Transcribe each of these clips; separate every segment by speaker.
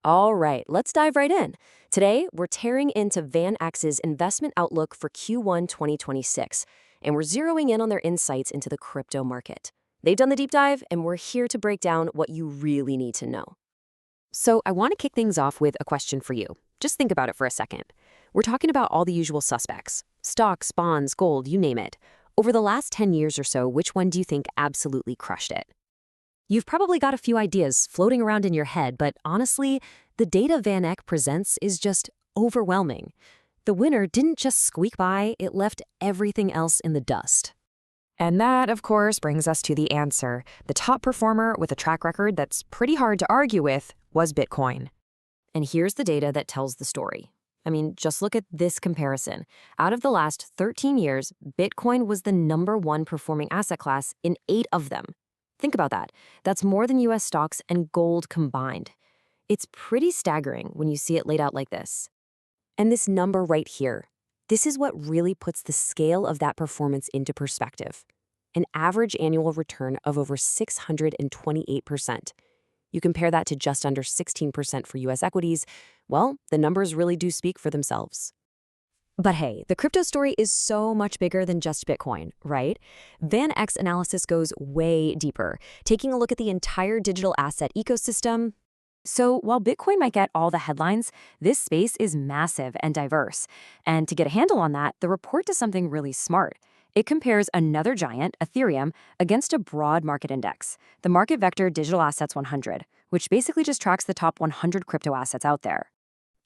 Speaker 1: All right, let's dive right in. Today, we're tearing into VanEck's investment outlook for Q1 2026, and we're zeroing in on their insights into the crypto market. They've done the deep dive, and we're here to break down what you really need to know. So, I want to kick things off with a question for you. Just think about it for a second. We're talking about all the usual suspects: stocks, bonds, gold, you name it. Over the last 10 years or so, which one do you think absolutely crushed it? You've probably got a few ideas floating around in your head, but honestly, the data VanEck presents is just overwhelming. The winner didn't just squeak by, it left everything else in the dust.
Speaker 2: And that, of course, brings us to the answer. The top performer with a track record that's pretty hard to argue with was Bitcoin.
Speaker 1: And here's the data that tells the story. I mean, just look at this comparison. Out of the last 13 years, Bitcoin was the #1 performing asset class in 8 of them. Think about that. That's more than US stocks and gold combined. It's pretty staggering when you see it laid out like this. And this number right here, this is what really puts the scale of that performance into perspective. An average annual return of over 628%. You compare that to just under 16% for US equities, well, the numbers really do speak for themselves. But hey, the crypto story is so much bigger than just Bitcoin, right? VanEck's analysis goes way deeper, taking a look at the entire digital asset ecosystem. So while Bitcoin might get all the headlines, this space is massive and diverse. And to get a handle on that, the report does something really smart. It compares another giant, Ethereum, against a broad market index, the Market Vector Digital Assets 100, which basically just tracks the top 100 crypto assets out there.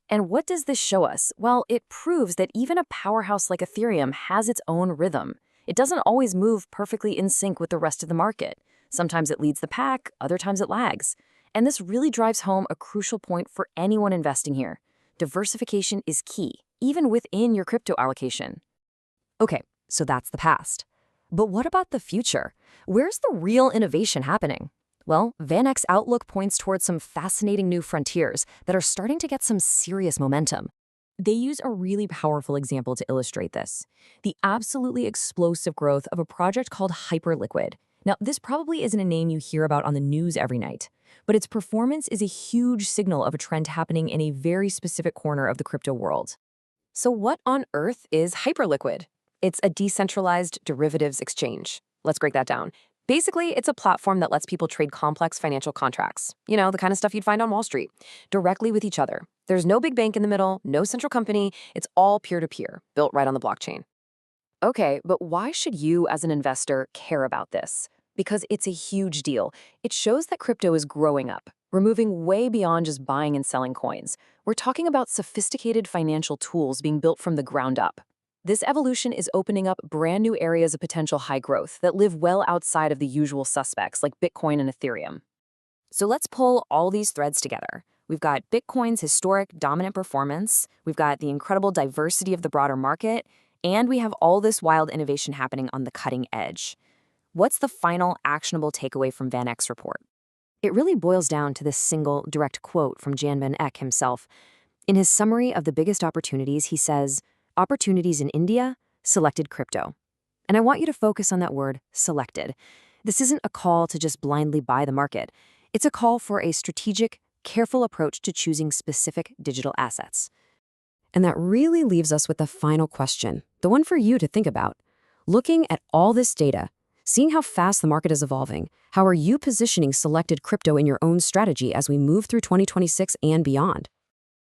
Speaker 1: And what does this show us? Well, it proves that even a powerhouse like Ethereum has its own rhythm. It doesn't always move perfectly in sync with the rest of the market. Sometimes it leads the pack, other times it lags. And this really drives home a crucial point for anyone investing here. Diversification is key, even within your crypto allocation. Okay, so that's the past. But what about the future? Where's the real innovation happening? Well, VanEck's outlook points towards some fascinating new frontiers that are starting to get some serious momentum. They use a really powerful example to illustrate this: the absolutely explosive growth of a project called Hyperliquid. Now, this probably isn't a name you hear about on the news every night, but its performance is a huge signal of a trend happening in a very specific corner of the crypto world. So what on earth is Hyperliquid? It's a decentralized derivatives exchange. Let's break that down. Basically, it's a platform that lets people trade complex financial contracts, you know, the kind of stuff you'd find on Wall Street, directly with each other. There's no big bank in the middle, no central company, it's all peer-to-peer, built right on the blockchain. Okay, but why should you as an investor care about this? Because it's a huge deal. It shows that crypto is growing up. We're moving way beyond just buying and selling coins. We're talking about sophisticated financial tools being built from the ground up. This evolution is opening up brand new areas of potential high growth that live well outside of the usual suspects like Bitcoin and Ethereum. So let's pull all these threads together. We've got Bitcoin's historic dominant performance, we've got the incredible diversity of the broader market, and we have all this wild innovation happening on the cutting edge. What's the final actionable takeaway from VanEck's report? It really boils down to this single direct quote from Jan VanEck himself. In his summary of the biggest opportunities, he says, "Opportunities in India, selected crypto." And I want you to focus on that word, selected. This isn't a call to just blindly buy the market. It's a call for a strategic, careful approach to choosing specific digital assets. And that really leaves us with the final question, the one for you to think about. Looking at all this data, seeing how fast the market is evolving, how are you positioning selected crypto in your own strategy as we move through 2026 and beyond?